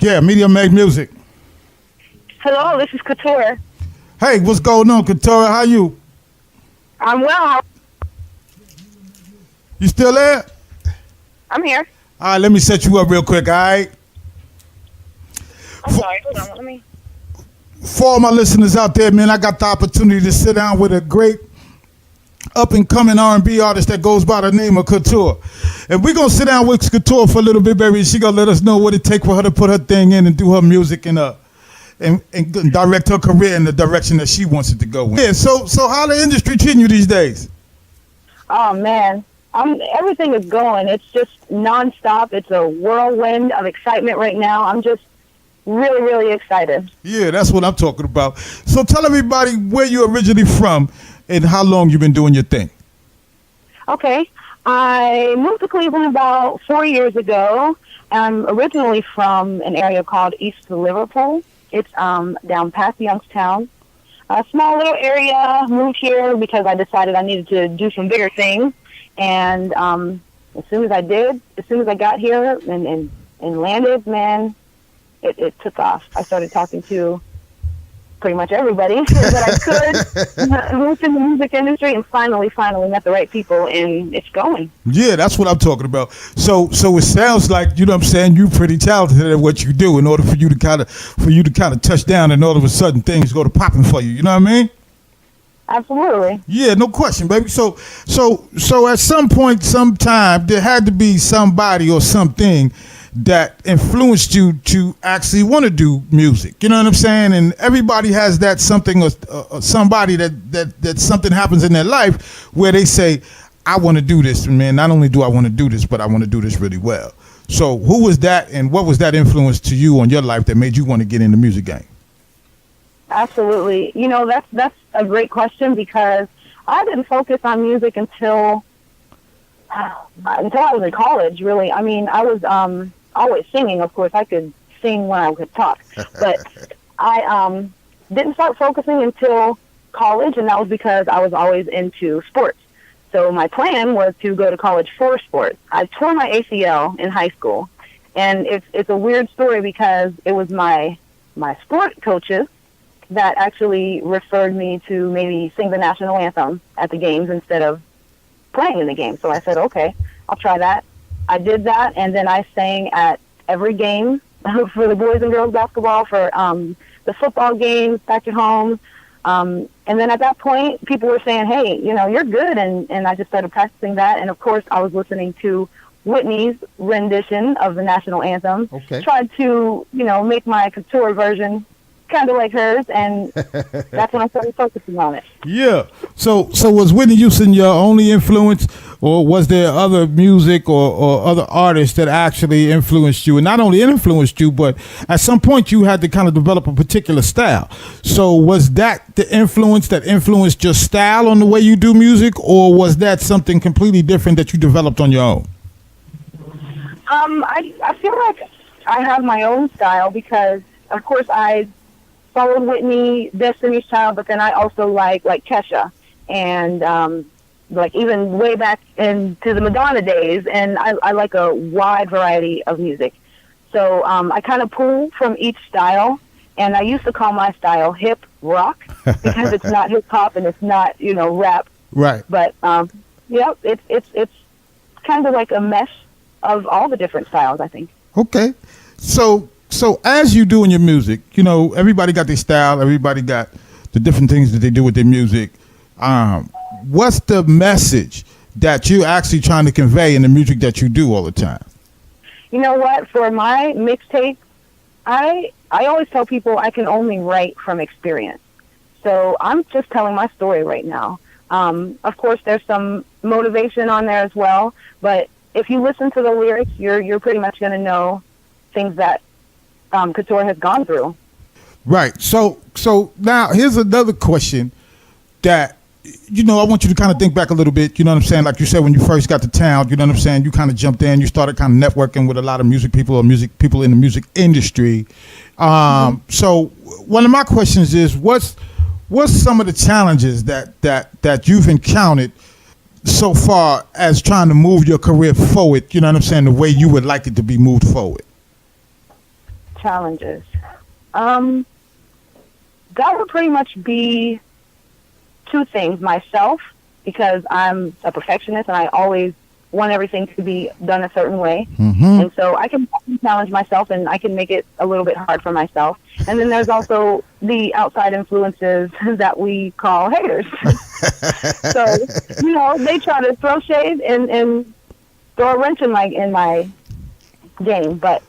Yeah, Media Make Music. Hello, this is Kouture. Hey, what's going on, Kouture? How you? I'm well. You still there? I'm here. All right, let me set you up real quick, all right? I'm sorry. Hold on. Let me. For all my listeners out there, man, I got the opportunity to sit down with a great up-and-coming R&B artist that goes by the name of Kouture. And we're going to sit down with Kouture for a little bit, baby. She going to let us know what it takes for her to put her thing in and do her music and direct her career in the direction that she wants it to go in. Yeah, so how the industry treating you these days? Oh, man. Everything is going. It's just nonstop. It's a whirlwind of excitement right now. I'm just really, really excited. Yeah, that's what I'm talking about. So tell everybody where you're originally from and how long you've been doing your thing. Okay. I moved to Cleveland about 4 years ago. I'm originally from an area called East Liverpool. It's down past Youngstown. A small little area. Moved here because I decided I needed to do some bigger things. And as soon as I got here and landed, man, it took off. I started talking to pretty much everybody that I could within the music industry, and finally met the right people, and it's going. Yeah, that's what I'm talking about. So it sounds like, you know what I'm saying, you're pretty talented at what you do in order for you to kind of touch down and all of a sudden things go to popping for you. You know what I mean? Absolutely. Yeah, no question, baby. So at some point, sometime, there had to be somebody or something that influenced you to actually want to do music. You know what I'm saying? And everybody has that something or somebody that something happens in their life where they say, I want to do this, man. Not only do I want to do this, but I want to do this really well. So who was that, and what was that influence to you on your life that made you want to get in the music game? Absolutely. You know, that's a great question, because I didn't focus on music until I was in college, really. I mean, I was always singing, of course. I could sing when I could talk. But I didn't start focusing until college, and that was because I was always into sports. So my plan was to go to college for sports. I tore my ACL in high school, and it's a weird story because it was my sport coaches that actually referred me to maybe sing the national anthem at the games instead of playing in the game. So I said, okay, I'll try that. I did that, and then I sang at every game for the boys and girls basketball, for the football games back at home. And then at that point, people were saying, hey, you know, you're good. And I just started practicing that. And, of course, I was listening to Whitney's rendition of the national anthem. Okay. Tried to, you know, make my Kouture version kind of like hers, and that's when I started focusing on it. Yeah. So was Whitney Houston your only influence, or was there other music or other artists that actually influenced you? And not only influenced you, but at some point you had to kind of develop a particular style. So was that the influence that influenced your style on the way you do music, or was that something completely different that you developed on your own? I feel like I have my own style because, of course, I followed Whitney, Destiny's Child, but then I also like Kesha, and like even way back into the Madonna days, and I like a wide variety of music. So I kind of pull from each style, and I used to call my style hip rock because it's not hip hop and it's not, you know, rap. Right. But yeah, it's kind of like a mesh of all the different styles, I think. Okay. So as you doing your music, you know, everybody got their style. Everybody got the different things that they do with their music. What's the message that you're actually trying to convey in the music that you do all the time? You know what? For my mixtape, I always tell people I can only write from experience. So I'm just telling my story right now. Of course, there's some motivation on there as well. But if you listen to the lyrics, you're pretty much going to know things that Kouture has gone through. Right. So now here's another question that, you know, I want you to kind of think back a little bit. You know what I'm saying? Like you said, when you first got to town, you know what I'm saying? You kind of jumped in, you started kind of networking with a lot of music people or music people in the music industry. So one of my questions is, what's some of the challenges that you've encountered so far as trying to move your career forward? You know what I'm saying? The way you would like it to be moved forward. challenges. That would pretty much be two things. Myself, because I'm a perfectionist and I always want everything to be done a certain way. And so I can challenge myself and I can make it a little bit hard for myself. And then there's also the outside influences that we call haters. So, they try to throw shade and throw a wrench in my game, but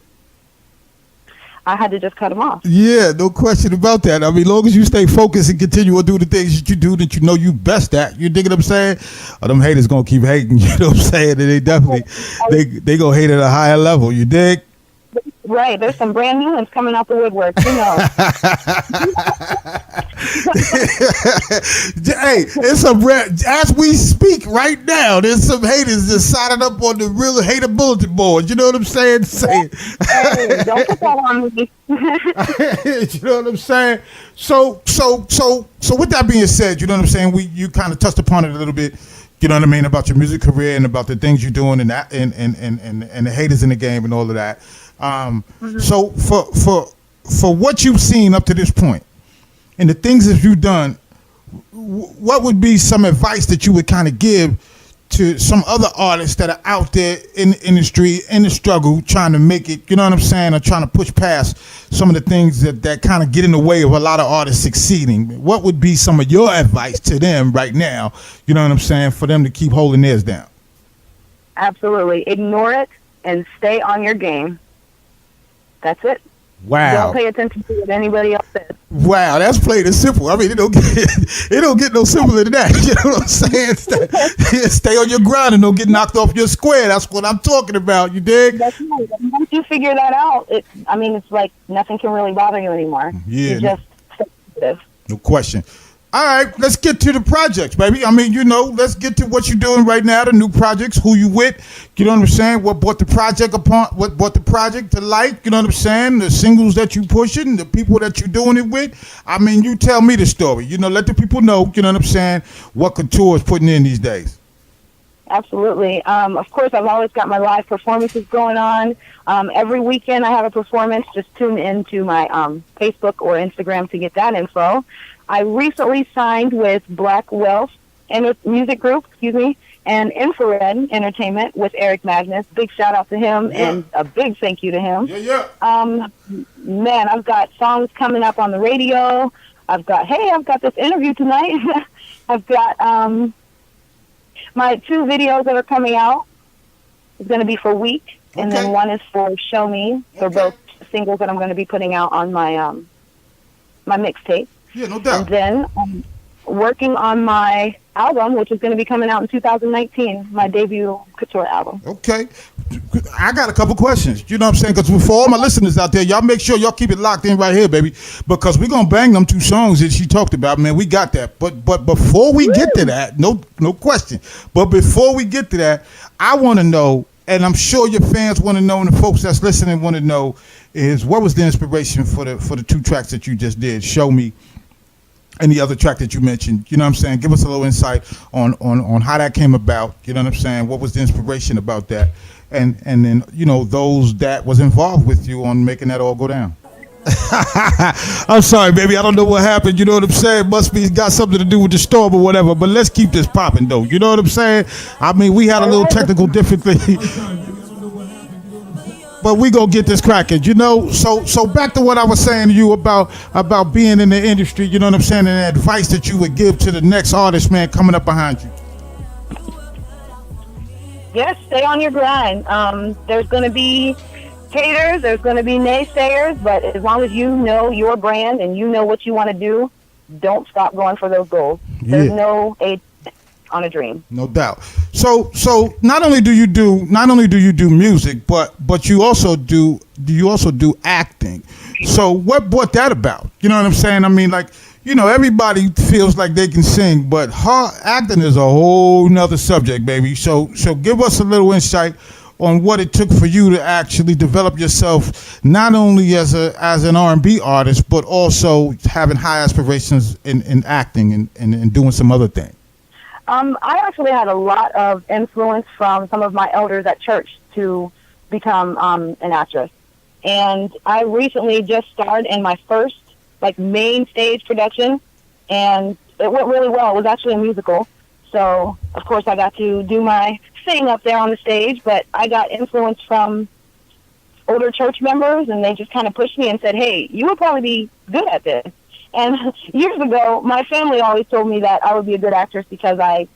I had to just cut them off. Yeah, no question about that. I mean, as long as you stay focused and continue to do the things that you do that you know you best at, you dig what I'm saying? Or them haters gonna keep hating, you know what I'm saying? And they definitely they gonna hate at a higher level, you dig? Right, there's some brand new ones coming out the woodwork, Hey, it's as we speak right now, there's some haters that signing up on the real hater bulletin board. You know what I'm saying? Hey, don't put that on me. You know what I'm saying? So with that being said, you know what I'm saying? You kind of touched upon it a little bit. You know what I mean, about your music career and about the things you're doing and that and the haters in the game and all of that. So for what you've seen up to this point and the things that you've done, what would be some advice that you would kind of give to some other artists that are out there in the industry, in the struggle, trying to make it, you know what I'm saying, or trying to push past some of the things that kind of get in the way of a lot of artists succeeding? What would be some of your advice to them right now, you know what I'm saying, for them to keep holding theirs down? Absolutely. Ignore it and stay on your game. That's it. Wow. Don't pay attention to what anybody else says. Wow, that's plain and simple. I mean, it don't get no simpler than that. You know what I'm saying? Stay on your grind and don't get knocked off your square. That's what I'm talking about. You dig? That's right. Once you figure that out, it's like nothing can really bother you anymore. Yeah. You just stay positive. No question. All right, let's get to the projects, baby. I mean, let's get to what you're doing right now, the new projects, who you with, you know what I'm saying, what brought the project to light, you know what I'm saying, the singles that you pushing, the people that you're doing it with. I mean, you tell me the story, let the people know, you know what I'm saying, what Kouture is putting in these days. Absolutely. Of course, I've always got my live performances going on. Every weekend I have a performance. Just tune into my Facebook or Instagram to get that info. I recently signed with Black Wealth Music Group, and Infrared Entertainment with Eric Magnus. Big shout out to him and a big thank you to him. Man, I've got songs coming up on the radio. I've got this interview tonight. I've got my 2 videos that are coming out. It's going to be for Week, and then one is for Show Me, for both singles that I'm going to be putting out on my my mixtape. Yeah, no doubt. And then I'm working on my album, which is going to be coming out in 2019, my debut Kouture album. Okay. I got a couple questions, you know what I'm saying? Because for all my listeners out there, y'all make sure y'all keep it locked in right here, baby, because we're going to bang them 2 songs that she talked about, man. We got that. But before we get to that, no question. But before we get to that, I want to know, and I'm sure your fans want to know, and the folks that's listening want to know, is what was the inspiration for the 2 tracks that you just did, Show Me, and the other track that you mentioned, you know what I'm saying? Give us a little insight on how that came about, you know what I'm saying? What was the inspiration about that? And then, those that was involved with you on making that all go down. I'm sorry, baby. I don't know what happened. You know what I'm saying? Must be got something to do with the storm or whatever. But let's keep this popping, though. You know what I'm saying? I mean, we had a little technical difficulty. But we gonna get this cracking, So back to what I was saying to you about being in the industry, you know what I'm saying, and the advice that you would give to the next artist, man, coming up behind you. Yes, stay on your grind. There's going to be haters, there's going to be naysayers, but as long as you know your brand and you know what you want to do, don't stop going for those goals. Yeah. There's no age on a dream. No doubt. So not only do you do music, but you also do acting. So what brought that about? You know what I'm saying? I mean, like, everybody feels like they can sing, but acting is a whole nother subject, baby. So give us a little insight on what it took for you to actually develop yourself, not only as an R&B artist, but also having high aspirations in acting and doing some other things. I actually had a lot of influence from some of my elders at church to become an actress. And I recently just starred in my first like main stage production, and it went really well. It was actually a musical. So, of course, I got to do my thing up there on the stage, but I got influence from older church members, and they just kind of pushed me and said, hey, you would probably be good at this. And years ago, my family always told me that I would be a good actress because I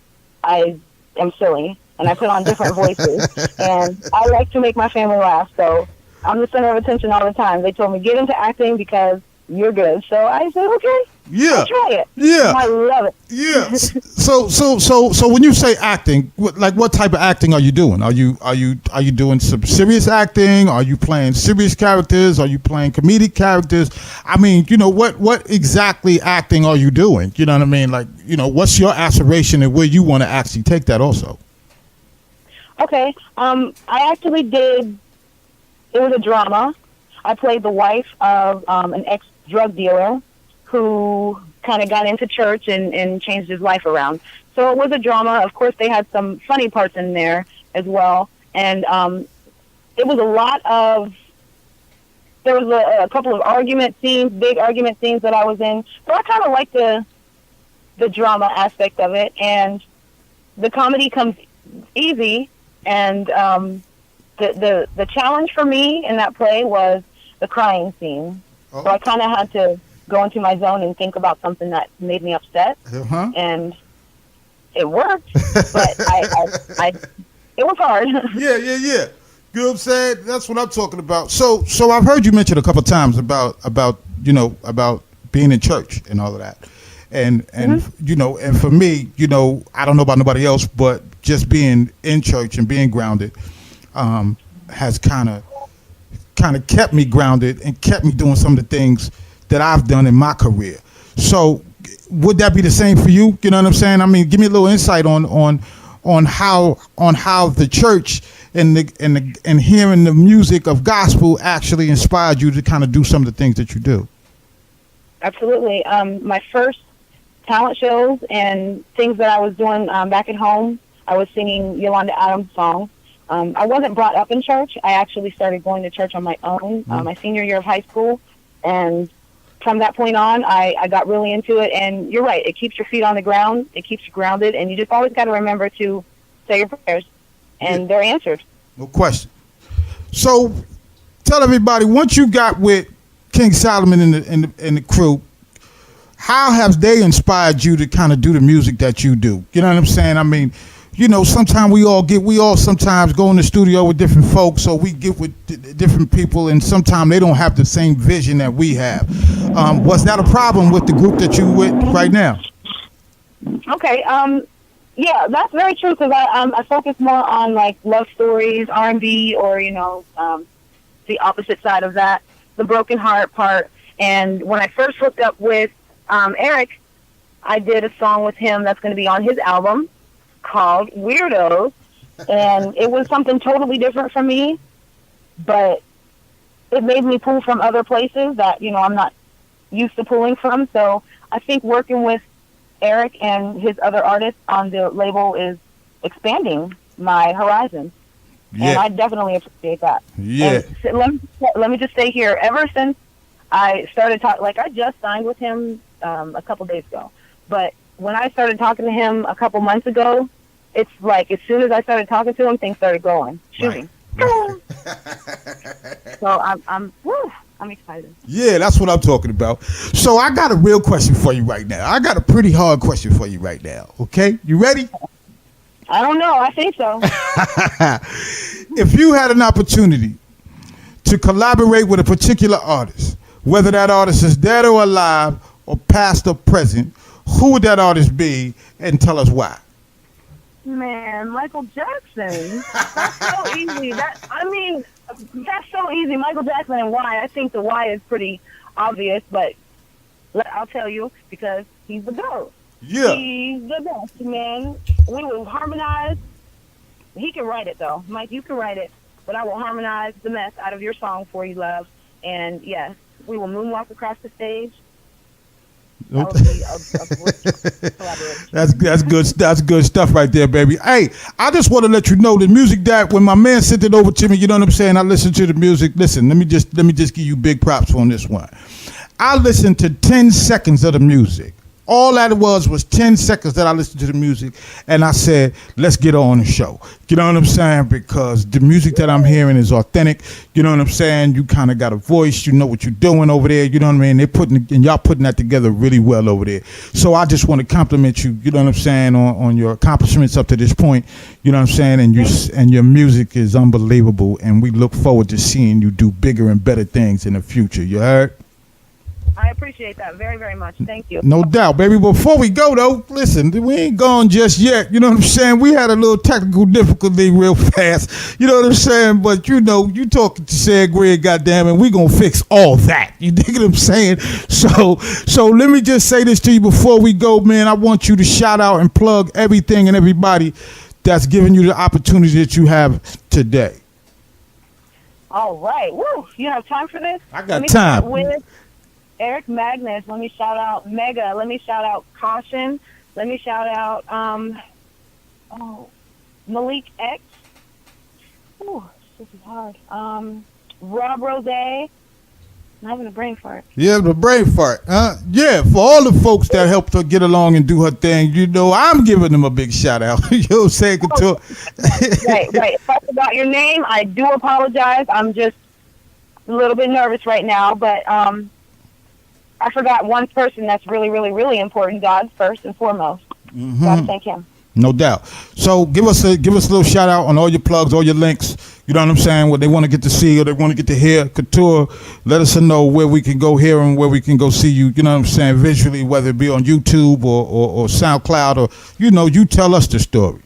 am silly, and I put on different voices, and I like to make my family laugh, so I'm the center of attention all the time. They told me, get into acting because you're good. So I said, okay. Yeah. I'll try it. Yeah. I love it. Yeah. So when you say acting, what type of acting are you doing? Are you doing some serious acting? Are you playing serious characters? Are you playing comedic characters? I mean, what exactly acting are you doing? You know what I mean? Like, what's your aspiration and where you want to actually take that also? Okay. I actually did. It was a drama. I played the wife of an ex-drug dealer who kind of got into church and changed his life around. So it was a drama. Of course, they had some funny parts in there as well. And it was a lot of, there was a couple of argument scenes, big argument scenes that I was in. So I kind of like the drama aspect of it. And the comedy comes easy. And the challenge for me in that play was the crying scene. Oh. So I kind of had to go into my zone and think about something that made me upset, and it worked. But I it was hard. Yeah. You know what I'm saying? That's what I'm talking about. So I've heard you mention a couple of times about being in church and all of that, and and for me, I don't know about nobody else, but just being in church and being grounded has kind of kept me grounded and kept me doing some of the things that I've done in my career. So would that be the same for you? You know what I'm saying? I mean, give me a little insight on how the church and hearing the music of gospel actually inspired you to kind of do some of the things that you do. Absolutely. My first talent shows and things that I was doing back at home, I was singing Yolanda Adams songs. I wasn't brought up in church. I actually started going to church on my own my senior year of high school, and from that point on, I got really into it. And you're right, it keeps your feet on the ground, it keeps you grounded, and you just always got to remember to say your prayers, and they're answered. No question. So tell everybody, once you got with King Solomon and the crew, how have they inspired you to kind of do the music that you do? You know what I'm saying? I mean, sometimes we all sometimes go in the studio with different folks, so we get with different people, and sometimes they don't have the same vision that we have. Was that a problem with the group that you with right now? Okay. Yeah, that's very true, because I focus more on like love stories, R&B, or the opposite side of that, the broken heart part. And when I first hooked up with Eric, I did a song with him that's going to be on his album called Weirdos, and it was something totally different from me, but it made me pull from other places that I'm not used to pulling from. So I think working with Eric and his other artists on the label is expanding my horizons, and I definitely appreciate that. Let me just say here, ever since I started talking, like I just signed with him a couple days ago, but when I started talking to him a couple months ago, it's like as soon as I started talking to him, things started going, shooting. Right. So I'm excited. Yeah, that's what I'm talking about. So I got a real question for you right now. I got a pretty hard question for you right now. Okay, you ready? I don't know. I think so. If you had an opportunity to collaborate with a particular artist, whether that artist is dead or alive or past or present, who would that artist be, and tell us why? Man, Michael Jackson. That's so easy. That's so easy. Michael Jackson, and why? I think the why is pretty obvious, but I'll tell you, because he's the GOAT. Yeah. He's the best, man. We will harmonize. He can write it, though. Mike, you can write it, but I will harmonize the mess out of your song for you, love. And yes, we will moonwalk across the stage. That would be a great collaboration. That's good stuff right there, baby. Hey, I just want to let you know the music that when my man sent it over to me, you know what I'm saying? I listened to the music. Listen, let me just give you big props on this one. I listened to 10 seconds of the music. All that it was 10 seconds that I listened to the music, and I said, let's get on the show. You know what I'm saying? Because the music that I'm hearing is authentic. You know what I'm saying? You kind of got a voice. You know what you're doing over there. You know what I mean? Y'all putting that together really well over there. So I just want to compliment you. You know what I'm saying? On your accomplishments up to this point. You know what I'm saying? And your music is unbelievable, and we look forward to seeing you do bigger and better things in the future. You heard? I appreciate that very, very much. Thank you. No doubt, baby. Before we go, though, listen, we ain't gone just yet. You know what I'm saying? We had a little technical difficulty real fast. You know what I'm saying? But, you know, you talking to SANGRIA, goddamn, and we going to fix all that. You dig what I'm saying? So let me just say this to you before we go, man. I want you to shout out and plug everything and everybody that's giving you the opportunity that you have today. All right. Woo. You have time for this? I got time. With Eric Magnus, let me shout out Mega, let me shout out Caution, let me shout out Malik X. Ooh, this is hard. Rob Rose, I'm having a brain fart. Yeah, the brain fart, huh? Yeah, for all the folks that helped her get along and do her thing, you know, I'm giving them a big shout out. You know what I'm saying, Kouture? Right. If I forgot your name, I do apologize. I'm just a little bit nervous right now, but I forgot one person that's really, really, really important. God first and foremost. Mm-hmm. Gotta thank him. No doubt. So give us a little shout out on all your plugs, all your links. You know what I'm saying? What they want to get to see or they want to get to hear. Kouture, let us know where we can go hear and where we can go see you. You know what I'm saying? Visually, whether it be on YouTube or SoundCloud or, you know, you tell us the story.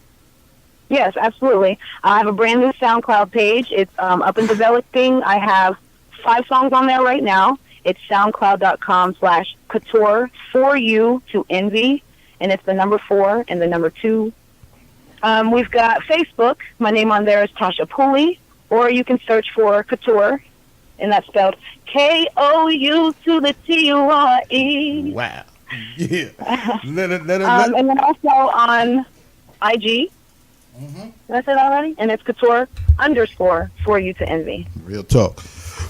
Yes, absolutely. I have a brand new SoundCloud page. It's up and developing. I have 5 songs on there right now. It's soundcloud.com/Kouture, for you to envy, and it's the number 4 and the number 2. We've got Facebook. My name on there is Tasha Pooley, or you can search for Kouture, and that's spelled Kouture to the TURE. Wow. Yeah. And then also on IG. Mm-hmm. Did I say that already? And it's Kouture _, for you to envy. Real talk.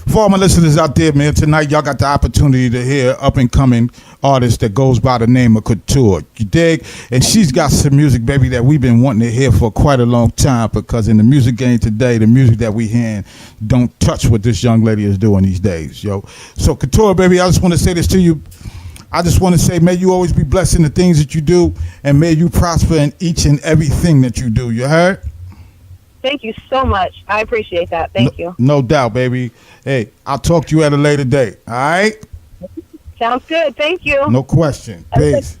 For all my listeners out there, man, tonight y'all got the opportunity to hear up-and-coming artist that goes by the name of Kouture. You dig? And she's got some music, baby, that we've been wanting to hear for quite a long time, because in the music game today, the music that we hearing don't touch what this young lady is doing these days, yo. So, Kouture, baby, I just want to say this to you. I just want to say, may you always be blessed in the things that you do, and may you prosper in each and everything that you do. You heard? Thank you so much. I appreciate that. Thank you. No doubt, baby. Hey, I'll talk to you at a later date. All right? Sounds good. Thank you. No question. Peace.